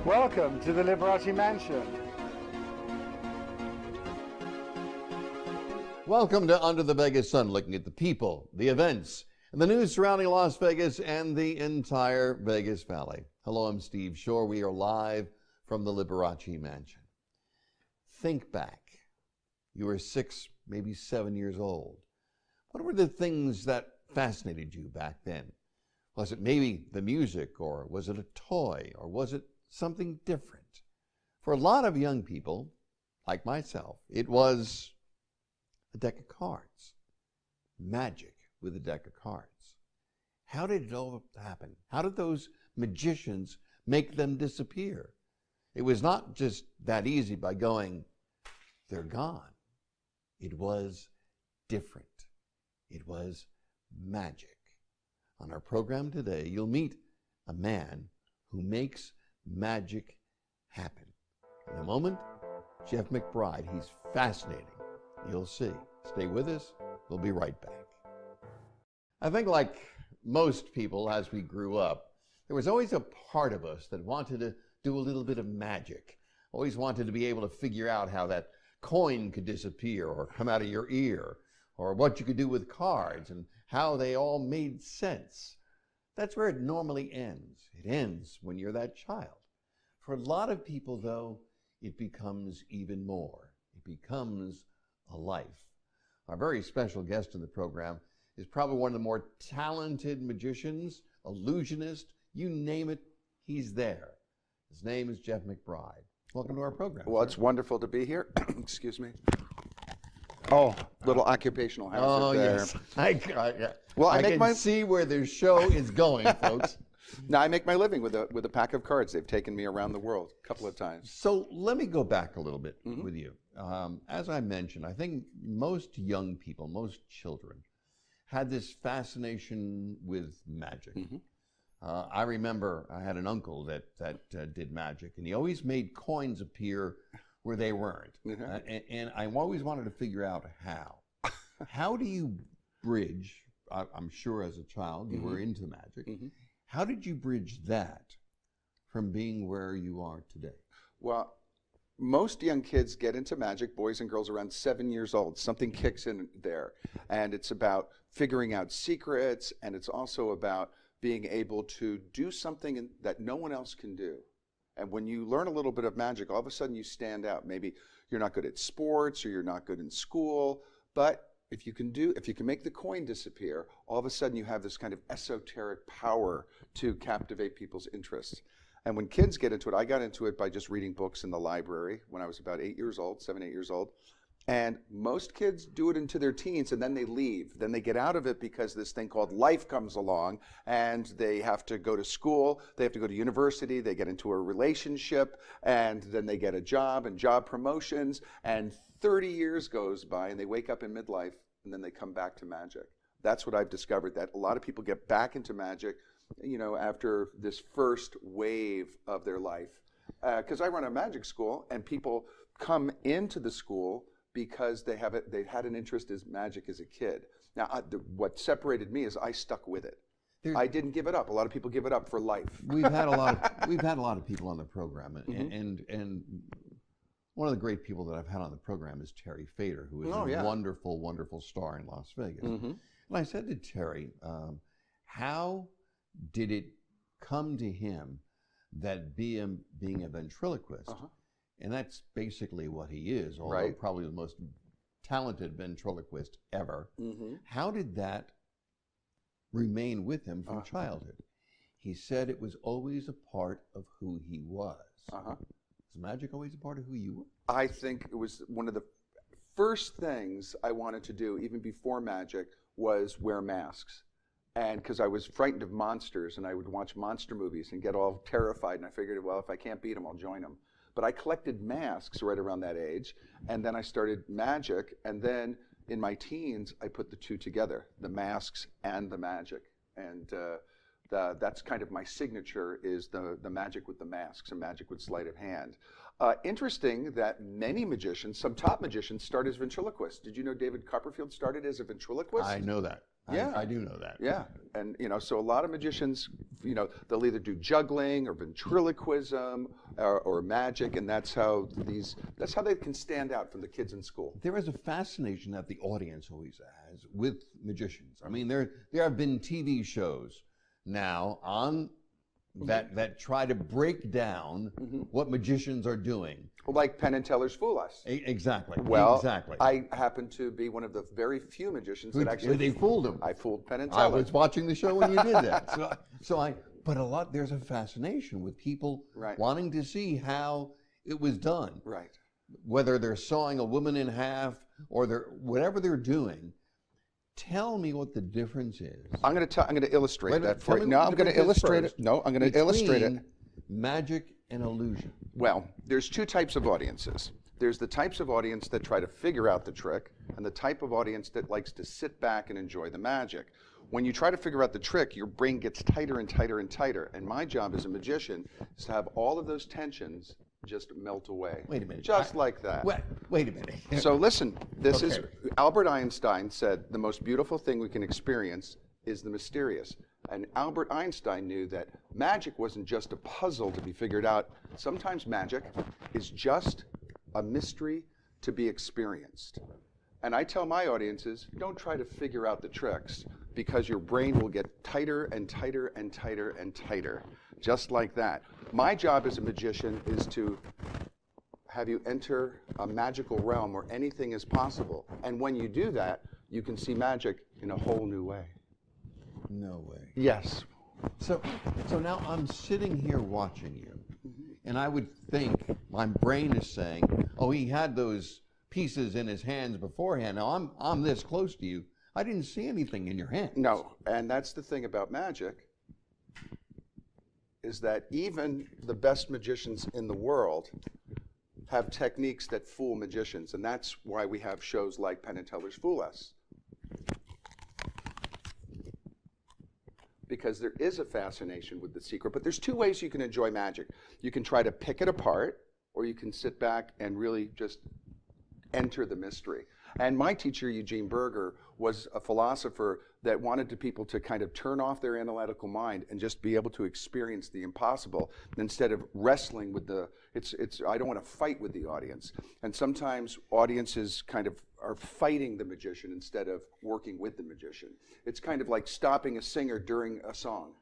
Welcome to the Liberace Mansion. Welcome to Under the Vegas Sun, looking at the people, the events, and the news surrounding Las Vegas and the entire Vegas Valley. Hello, I'm Steve Shore. We are live from the Liberace Mansion. Think back. You were 6, maybe 7 years old. What were the things that fascinated you back then? Was it maybe the music, or was it a toy, or was it something different? For a lot of young people, like myself, it was a deck of cards. Magic with a deck of cards. How did it all happen? How did those magicians make them disappear? It was not just that easy by going, they're gone. It was different. It was magic. On our program today, you'll meet a man who makes magic happen. In a moment, Jeff McBride. He's fascinating. You'll see. Stay with us. We'll be right back. I think like most people as we grew up, there was always a part of us that wanted to do a little bit of magic. Always wanted to be able to figure out how that coin could disappear or come out of your ear, or what you could do with cards and how they all made sense. That's where it normally ends. It ends when you're that child. For a lot of people, though, it becomes even more. It becomes a life. Our very special guest in the program is probably one of the more talented magicians, illusionist, you name it, he's there. His name is Jeff McBride. Welcome to our program. Well, it's wonderful to be here. Excuse me. Oh, little occupational hazard there. Yes. I can see where the show is going, folks. Now, I make my living with a pack of cards. They've taken me around the world a couple of times. So let me go back a little bit with you. As I mentioned, I think most young people, most children, had this fascination with magic. I remember I had an uncle that did magic, and he always made coins appear where they weren't. And I always wanted to figure out how. How do you bridge, I'm sure as a child you were into magic, how did you bridge that from being where you are today? Well, most young kids get into magic, boys and girls, around 7 years old. Something kicks in there, and it's about figuring out secrets, and it's also about being able to do something that no one else can do. And when you learn a little bit of magic, all of a sudden you stand out. Maybe you're not good at sports or you're not good in school, but if you can make the coin disappear, all of a sudden you have this kind of esoteric power to captivate people's interest. And when kids get into it, I got into it by just reading books in the library when I was about 8 years old, 7, 8 years old. And most kids do it into their teens, and then they leave. Then they get out of it because this thing called life comes along, and they have to go to school, they have to go to university, they get into a relationship, and then they get a job and job promotions, and 30 years goes by, and they wake up in midlife, and then they come back to magic. That's what I've discovered, that a lot of people get back into magic, after this first wave of their life. Because I run a magic school, and people come into the school because they had an interest in magic as a kid. Now, what separated me is I stuck with it. I didn't give it up. A lot of people give it up for life. We've had a lot of people on the program, and one of the great people that I've had on the program is Terry Fader, who is a wonderful, wonderful star in Las Vegas. And I said to Terry, how did it come to him that being a ventriloquist, and that's basically what he is, although probably the most talented ventriloquist ever. How did that remain with him from childhood? He said it was always a part of who he was. Was magic always a part of who you were? I think it was one of the first things I wanted to do, even before magic, was wear masks. And because I was frightened of monsters, and I would watch monster movies and get all terrified, and I figured, well, if I can't beat them, I'll join them. But I collected masks right around that age, and then I started magic, and then in my teens, I put the two together, the masks and the magic. And that's kind of my signature, is the magic with the masks and magic with sleight of hand. Interesting that many magicians, some top magicians, start as ventriloquists. Did you know David Copperfield started as a ventriloquist? I know that. Yeah. I do know that. Yeah, and so a lot of magicians they'll either do juggling or ventriloquism or magic, and that's how they can stand out from the kids in school. There is a fascination that the audience always has with magicians. I mean, there have been TV shows now on that try to break down what magicians are doing. Like Penn and Teller's Fool Us. Exactly. Well, exactly. I happen to be one of the very few magicians that actually they fooled him. I fooled Penn and Teller. I was watching the show when you did that. But there's a fascination with people wanting to see how it was done. Right. Whether they're sawing a woman in half or whatever they're doing. Tell me what the difference is. I'm going to illustrate that for you. No, I'm going to illustrate it. No, I'm going to illustrate it. Magic and illusion. Well, there's two types of audiences. There's the types of audience that try to figure out the trick, and the type of audience that likes to sit back and enjoy the magic. When you try to figure out the trick, your brain gets tighter and tighter and tighter. And my job as a magician is to have all of those tensions just melt away. Wait a minute. Just like that. Wait a minute. So listen, this is, Albert Einstein said the most beautiful thing we can experience is the mysterious. And Albert Einstein knew that magic wasn't just a puzzle to be figured out. Sometimes magic is just a mystery to be experienced. And I tell my audiences, don't try to figure out the tricks, because your brain will get tighter and tighter and tighter and tighter, just like that. My job as a magician is to have you enter a magical realm where anything is possible. And when you do that, you can see magic in a whole new way. No way. Yes. So now I'm sitting here watching you, and I would think my brain is saying, oh, he had those pieces in his hands beforehand. Now I'm this close to you. I didn't see anything in your hands. No, and that's the thing about magic, is that even the best magicians in the world have techniques that fool magicians, and that's why we have shows like Penn and Teller's Fool Us. Because there is a fascination with the secret, but there's two ways you can enjoy magic. You can try to pick it apart, or you can sit back and really just enter the mystery. And my teacher, Eugene Berger, was a philosopher that wanted people to kind of turn off their analytical mind and just be able to experience the impossible instead of wrestling with I don't want to fight with the audience. And sometimes audiences kind of are fighting the magician instead of working with the magician. It's kind of like stopping a singer during a song.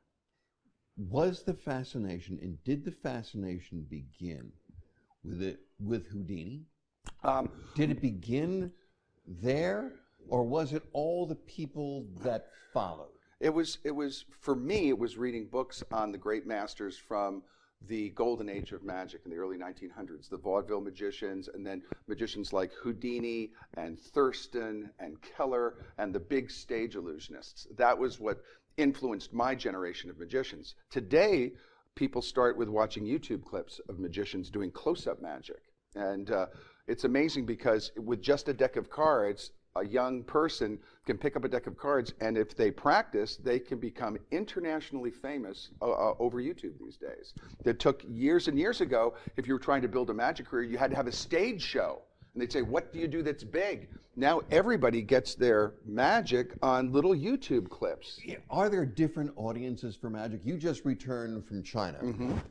Was the fascination, and did the fascination begin with Houdini? Did it begin there, or was it all the people that followed? It was for me, it was reading books on the great masters from the golden age of magic in the early 1900s, the vaudeville magicians, and then magicians like Houdini and Thurston and Keller and the big stage illusionists. That was what influenced my generation of magicians. Today, people start with watching YouTube clips of magicians doing close-up magic. And it's amazing because with just a deck of cards, a young person can pick up a deck of cards, and if they practice, they can become internationally famous over YouTube these days. That took years and years ago. If you were trying to build a magic career, you had to have a stage show. And they'd say, what do you do that's big? Now everybody gets their magic on little YouTube clips. Are there different audiences for magic? You just returned from China.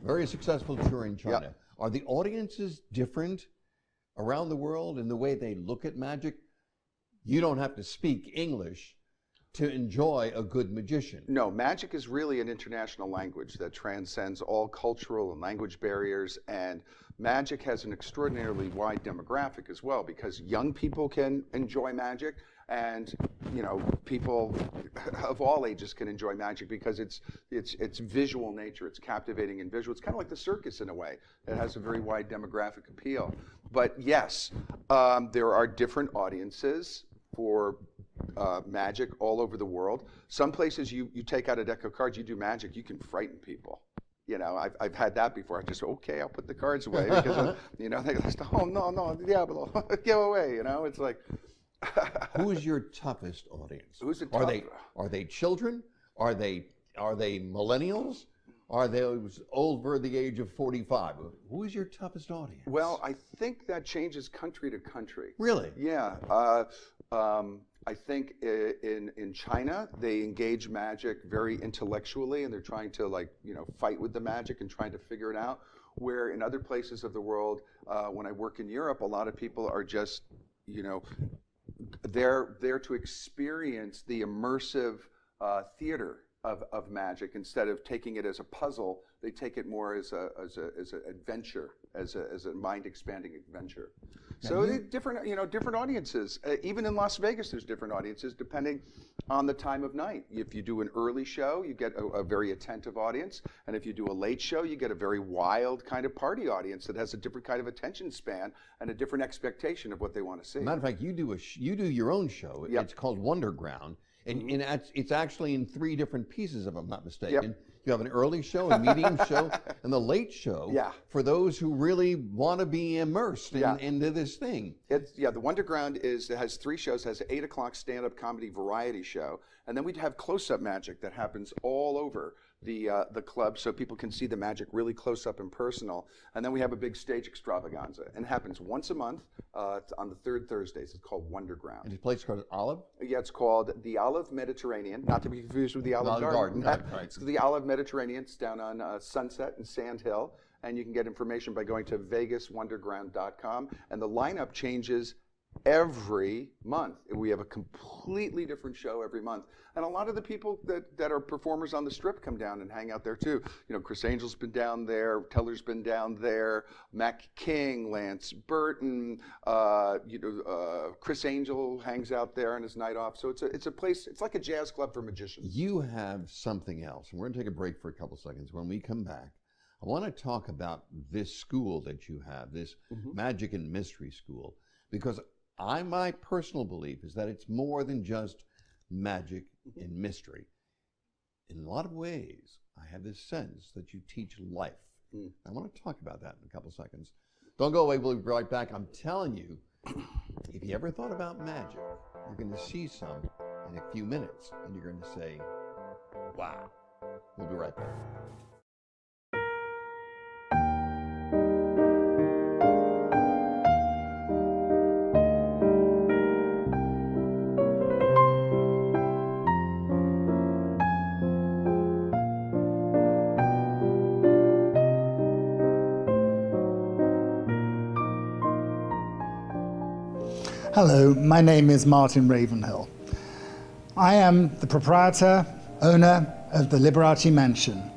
Very successful tour in China. Yep. Are the audiences different around the world in the way they look at magic? You don't have to speak English to enjoy a good magician. No, magic is really an international language that transcends all cultural and language barriers, and magic has an extraordinarily wide demographic as well, because young people can enjoy magic, and people of all ages can enjoy magic because it's visual nature. It's captivating and visual. It's kind of like the circus in a way. It has a very wide demographic appeal. But yes, there are different audiences for magic all over the world. Some places you take out a deck of cards, you do magic, you can frighten people. I've had that before. I just, okay, I'll put the cards away because, they go, oh, no, Diablo, go away, It's like. Who is your toughest audience? Who's the Are they children? Are they millennials? Are those over the age of 45? Who is your toughest audience? Well, I think that changes country to country. Really? Yeah. I think in China, they engage magic very intellectually, and they're trying to, like, fight with the magic and trying to figure it out. Where in other places of the world, when I work in Europe, a lot of people are just, they're there to experience the immersive theater of magic. Instead of taking it as a puzzle, they take it more as an adventure, as a mind-expanding adventure. So different audiences. Even in Las Vegas, there's different audiences depending on the time of night. If you do an early show, you get a very attentive audience, and if you do a late show, you get a very wild kind of party audience that has a different kind of attention span and a different expectation of what they want to see. Matter of fact, you do your own show. Yep. It's called Wonderground, and it's actually in 3 different pieces, if I'm not mistaken. Yep. You have an early show, a medium show, and the late show. Yeah. For those who really want to be immersed into this thing. The Wonderground has 3 shows. It has an 8 o'clock stand-up comedy variety show, and then we'd have close-up magic that happens all over the club, so people can see the magic really close up and personal. And then we have a big stage extravaganza, and it happens once a month on the 3rd Thursdays. It's called Wonderground. And the place called Olive? Yeah, it's called the Olive Mediterranean, not to be confused with the Olive Garden. Right. It's the Olive Mediterranean. It's down on Sunset and Sand Hill, and you can get information by going to vegaswonderground.com. And the lineup changes every month. We have a completely different show every month. And a lot of the people that are performers on the Strip come down and hang out there too. Chris Angel's been down there, Teller's been down there, Mac King, Lance Burton, Chris Angel hangs out there on his night off. So it's a place, it's like a jazz club for magicians. You have something else, and we're gonna take a break for a couple seconds. When we come back, I want to talk about this school that you have, this Magic and Mystery School, because my personal belief is that it's more than just magic and mystery. In a lot of ways, I have this sense that you teach life. I want to talk about that in a couple seconds. Don't go away, we'll be right back. I'm telling you, if you ever thought about magic, you're going to see some in a few minutes, and you're going to say, wow. We'll be right back. Hello, my name is Martin Ravenhill. I am the proprietor, owner of the Liberace Mansion,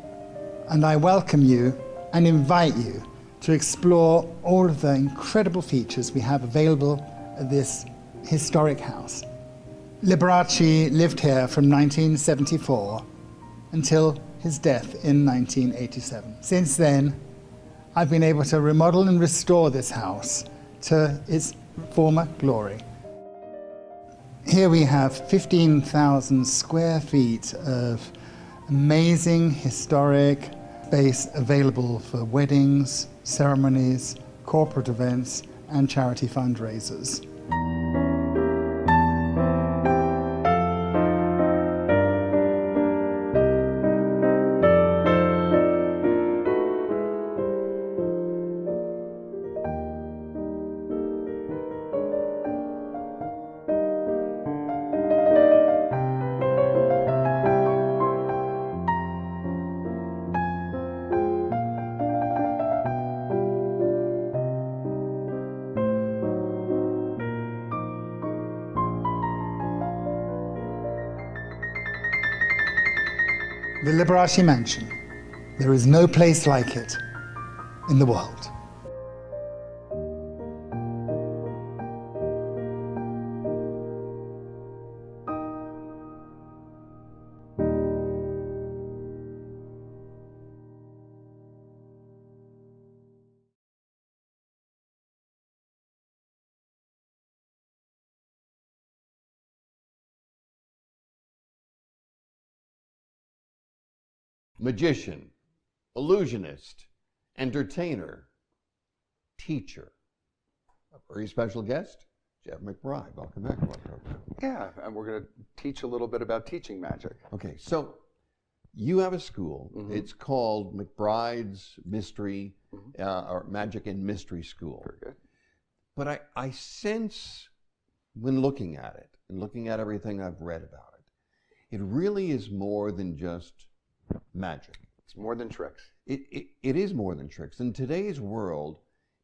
and I welcome you and invite you to explore all of the incredible features we have available at this historic house. Liberace lived here from 1974 until his death in 1987. Since then, I've been able to remodel and restore this house to its former glory. Here we have 15,000 square feet of amazing historic space available for weddings, ceremonies, corporate events, and charity fundraisers. The Liberace Mansion. There is no place like it in the world. Magician, illusionist, entertainer, teacher. A very special guest, Jeff McBride. Welcome back. Yeah, and we're going to teach a little bit about teaching magic. Okay, so you have a school. It's called McBride's Mystery, or Magic and Mystery School. Very good. But I sense, when looking at it, and looking at everything I've read about it, it really is more than just magic. It's more than tricks. It is more than tricks. In today's world,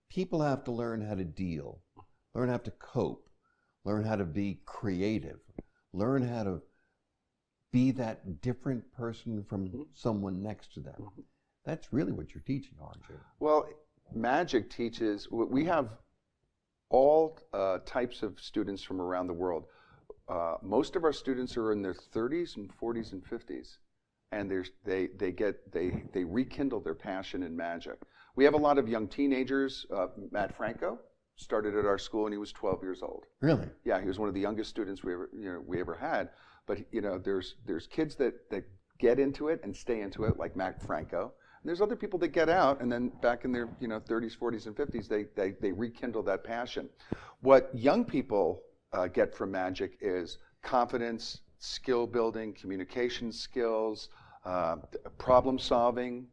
people have to learn how to deal, learn how to cope, learn how to be creative, learn how to be that different person from someone next to them. That's really what you're teaching, aren't you? Well, magic teaches, we have all types of students from around the world. Most of our students are in their 30s and 40s and 50s, and they rekindle their passion in magic. We have a lot of young teenagers. Matt Franco started at our school when he was 12 years old. Really? Yeah, he was one of the youngest students we ever had. But there's kids that get into it and stay into it, like Matt Franco. And there's other people that get out, and then back in their 30s, 40s, and 50s, they rekindle that passion. What young people get from magic is confidence, skill building, communication skills, problem solving.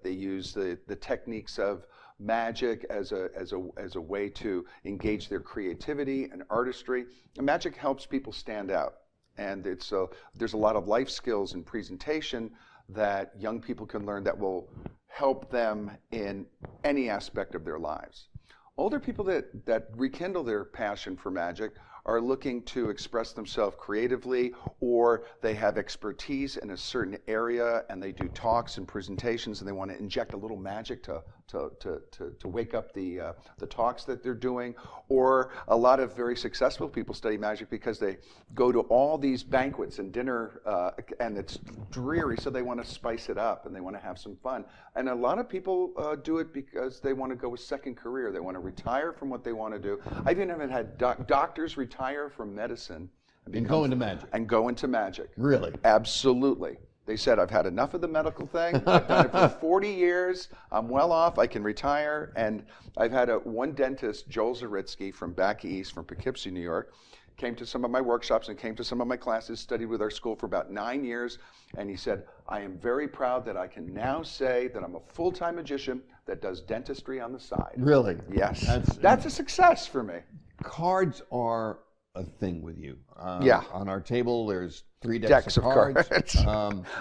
They use the techniques of magic as a way to engage their creativity and artistry. And magic helps people stand out. And there's a lot of life skills and presentation that young people can learn that will help them in any aspect of their lives. Older people that rekindle their passion for magic are looking to express themselves creatively, or they have expertise in a certain area and they do talks and presentations and they want to inject a little magic to wake up the talks that they're doing. Or a lot of very successful people study magic because they go to all these banquets and dinner and it's dreary, so they want to spice it up and they want to have some fun. And a lot of people do it because they want to go a second career. They want to retire from what they want to do. I've even had doctors retire from medicine And go into magic. And go into magic. Really? Absolutely. They said, I've had enough of the medical thing. I've done it for 40 years. I'm well off. I can retire. And I've had one dentist, Joel Zaritsky from back east, from Poughkeepsie, New York, came to some of my workshops and came to some of my classes, studied with our school for about 9 years. And he said, I am very proud that I can now say that I'm a full-time magician that does dentistry on the side. Really? Yes. That's a success for me. Cards are a thing with you. Yeah. On our table, there's 3 decks of cards.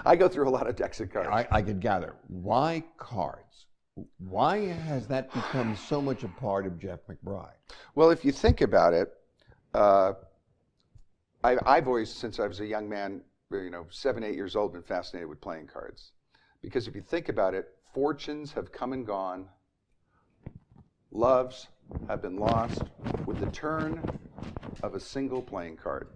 I go through a lot of decks of cards. I could gather. Why cards? Why has that become so much a part of Jeff McBride? Well, if you think about it, I've always, since I was a young man, 7, 8 years old, been fascinated with playing cards. Because if you think about it, fortunes have come and gone. Loves have been lost with the turn of a single playing card.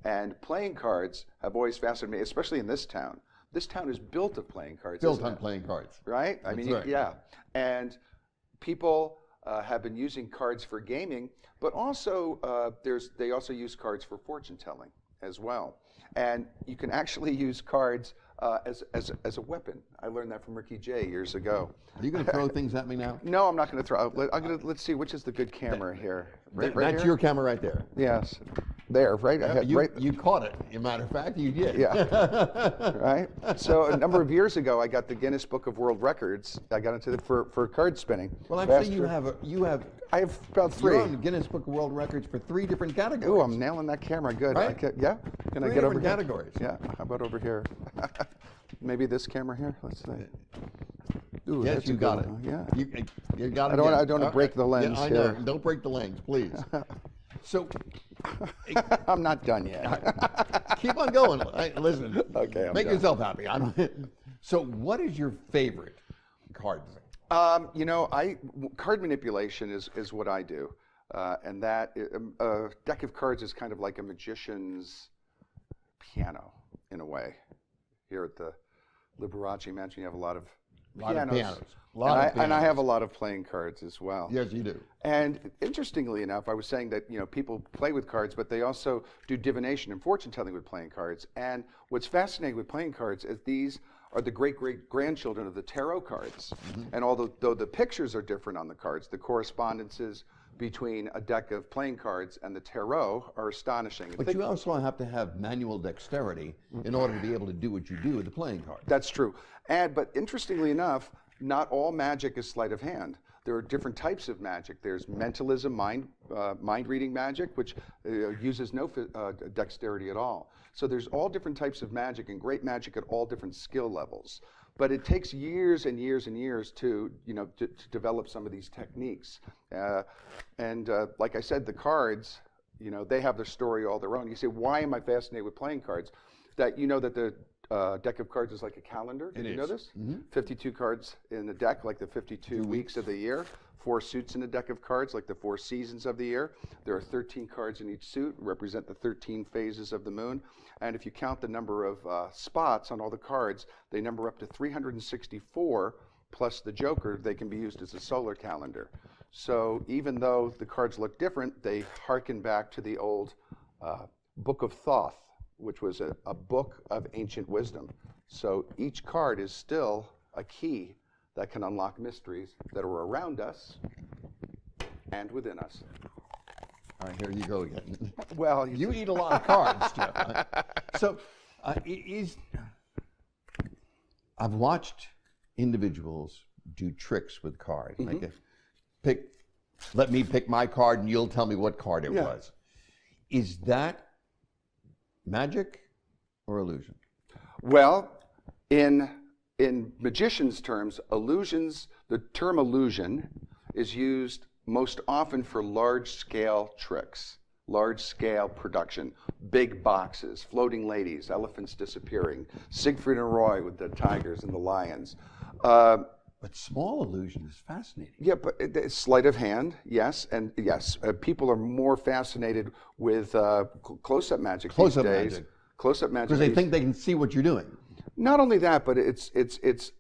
And playing cards have always fascinated me, especially in this town. This town is built of playing cards. Built on playing cards. Right? That's right. Yeah. And people have been using cards for gaming, but also they also use cards for fortune telling as well. And you can actually use cards as a weapon. I learned that from Ricky Jay years ago. Are you going to throw things at me now? No, I'm not going to throw. Let's see which is the good camera here. Right That's here? your camera right there. Yes, there, right. You caught it. As a matter of fact, you did. Yeah. Right. So a number of years ago, I got the Guinness Book of World Records. I got into for card spinning. Well, actually, you have. I have about 3. You're on the Guinness Book of World Records for 3 different categories. Ooh, I'm nailing that camera. Good. Right? Yeah. Can I get over here? Categories. Yeah. How about over here? Maybe this camera here. Let's see. Ooh, yes, you got it. Yeah. You got it. I don't want to break the lens I here. know. Don't break the lens, please. So, I'm not done yet. keep on going. Listen. Okay. Make yourself happy. So, what is your favorite card thing? Card manipulation is what I do, and that a deck of cards is kind of like a magician's piano in a way. Here at the Liberace Mansion, you have a lot of pianos. And I have a lot of playing cards as well. Yes, you do. And interestingly enough, I was saying that people play with cards, but they also do divination and fortune telling with playing cards. And what's fascinating with playing cards is these are the great-great-grandchildren of the tarot cards. Mm-hmm. And although the pictures are different on the cards, the correspondences between a deck of playing cards and the tarot are astonishing. But you also have to have manual dexterity in order to be able to do what you do with the playing cards. That's true. But interestingly enough, not all magic is sleight of hand. there are different types of magic. There's mentalism, mind reading magic, which uses no dexterity at all. So there's all different types of magic, and great magic at all different skill levels. But it takes years and years and years to develop some of these techniques. Like I said, the cards, they have their story all their own. You say, why am I fascinated with playing cards? That the deck of cards is like a calendar. Did you know this? Mm-hmm. 52 cards in the deck, like the 52 weeks of the year. 4 suits in a deck of cards, like the 4 seasons of the year. There are 13 cards in each suit, represent the 13 phases of the moon. And if you count the number of spots on all the cards, they number up to 364, plus the joker. They can be used as a solar calendar. So even though the cards look different, they harken back to the old Book of Thoth, which was a book of ancient wisdom. So each card is still a key that can unlock mysteries that are around us and within us. All right, here you go again. Well, you eat a lot of cards, Jeff. So, I've watched individuals do tricks with cards. Mm-hmm. Like let me pick my card and you'll tell me what card it was. Is that magic or illusion? Well, in magicians' terms, the term illusion is used most often for large-scale tricks, large-scale production, big boxes, floating ladies, elephants disappearing, Siegfried and Roy with the tigers and the lions. But small illusion is fascinating. Yeah, but sleight of hand, yes, and yes, people are more fascinated with close-up magic these days. Close-up magic. Because they think they can see what you're doing. Not only that, but it's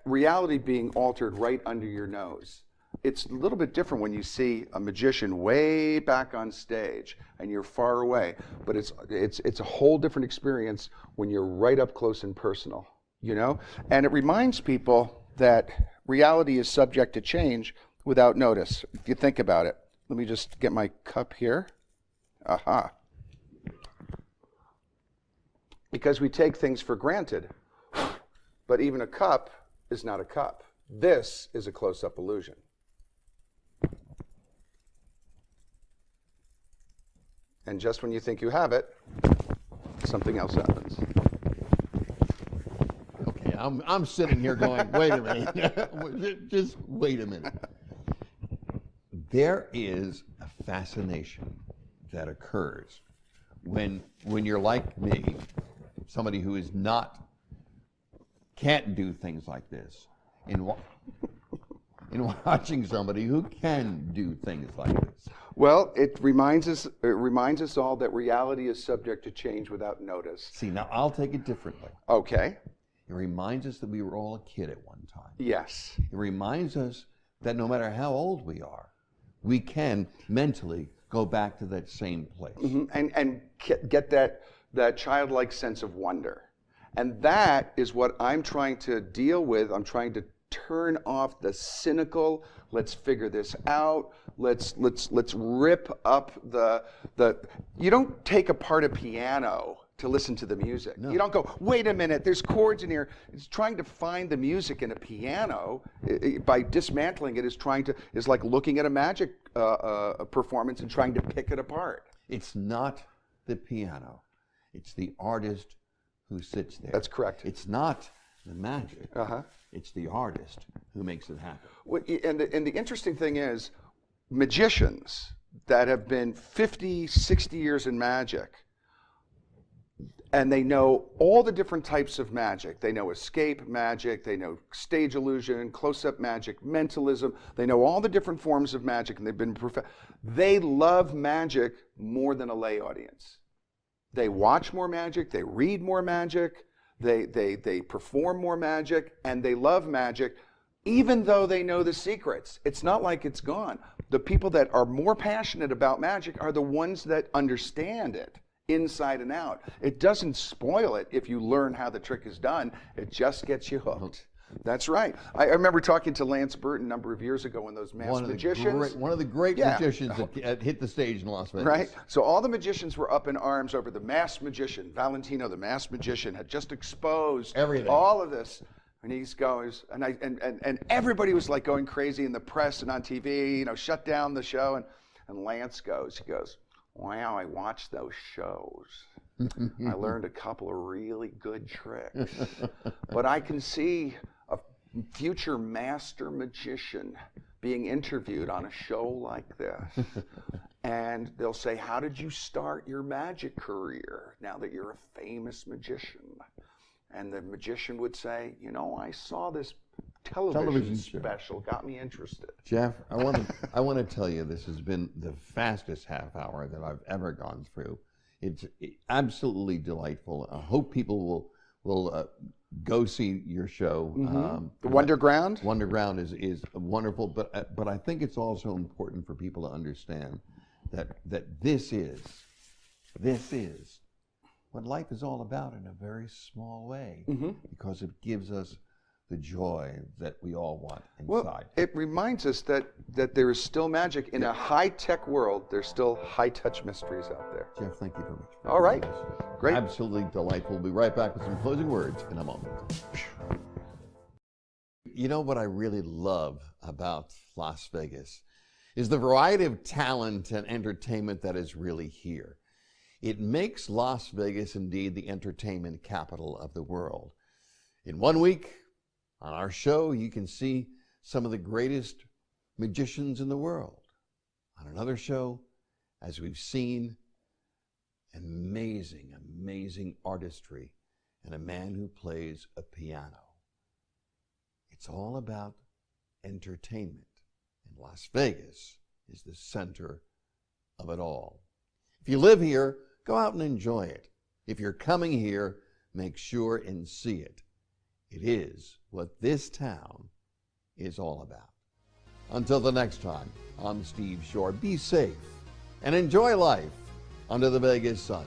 reality being altered right under your nose. It's a little bit different when you see a magician way back on stage and you're far away, but it's a whole different experience when you're right up close and personal, And it reminds people that reality is subject to change without notice. If you think about it, let me just get my cup here. Aha. Because we take things for granted, but even a cup is not a cup. This is a close-up illusion. And just when you think you have it, something else happens. Okay, I'm sitting here going, wait a minute. Just wait a minute. There is a fascination that occurs when you're like me, somebody who is can't do things like this, in watching somebody who can do things like this. Well, it reminds us all that reality is subject to change without notice. See, now I'll take it differently. Okay. It reminds us that we were all a kid at one time. Yes. It reminds us that no matter how old we are, we can mentally go back to that same place. Mm-hmm. And get that childlike sense of wonder. And that is what I'm trying to deal with. I'm trying to turn off the cynical, let's figure this out, let's rip up the you don't take apart a piano to listen to the music. No. You don't go, wait a minute, there's chords in here. It's trying to find the music in a piano by dismantling it is like looking at a magic performance and trying to pick it apart. It's not the piano. It's the artist who sits there. That's correct. It's not the magic. It's the artist who makes it happen. Well, and the interesting thing is, magicians that have been 50, 60 years in magic, and they know all the different types of magic. They know escape magic, they know stage illusion, close-up magic, mentalism. They know all the different forms of magic, and they've been they love magic more than a lay audience. They watch more magic, they read more magic, they perform more magic, and they love magic, even though they know the secrets. It's not like it's gone. The people that are more passionate about magic are the ones that understand it inside and out. It doesn't spoil it if you learn how the trick is done. It just gets you hooked. That's right. I remember talking to Lance Burton a number of years ago when those masked magicians. One of the great magicians that hit the stage in Las Vegas. Right. So all the magicians were up in arms over the masked magician. Valentino, the masked magician, had just exposed everything. All of this. And he goes, and everybody was like going crazy in the press and on TV, shut down the show. And Lance goes, wow, I watched those shows. I learned a couple of really good tricks. But I can see a future master magician being interviewed on a show like this. And they'll say, how did you start your magic career now that you're a famous magician? And the magician would say, I saw this television special, got me interested. Jeff, I want to tell you, this has been the fastest half hour that I've ever gone through. It's absolutely delightful. I hope people will go see your show. The Wonderground? Wonderground is wonderful, but I think it's also important for people to understand that this is what life is all about in a very small way, because it gives us the joy that we all want inside. Well, it reminds us that there is still magic in a high-tech world. There's still high-touch mysteries out there. Jeff, thank you very much. All right, great. Absolutely delightful. We'll be right back with some closing words in a moment. You know what I really love about Las Vegas is the variety of talent and entertainment that is really here. It makes Las Vegas indeed the entertainment capital of the world. In 1 week, on our show, you can see some of the greatest magicians in the world. On another show, as we've seen, amazing, amazing artistry and a man who plays a piano. It's all about entertainment, and Las Vegas is the center of it all. If you live here, go out and enjoy it. If you're coming here, make sure and see it. It is what this town is all about. Until the next time, I'm Steve Shore. Be safe and enjoy life under the Vegas sun.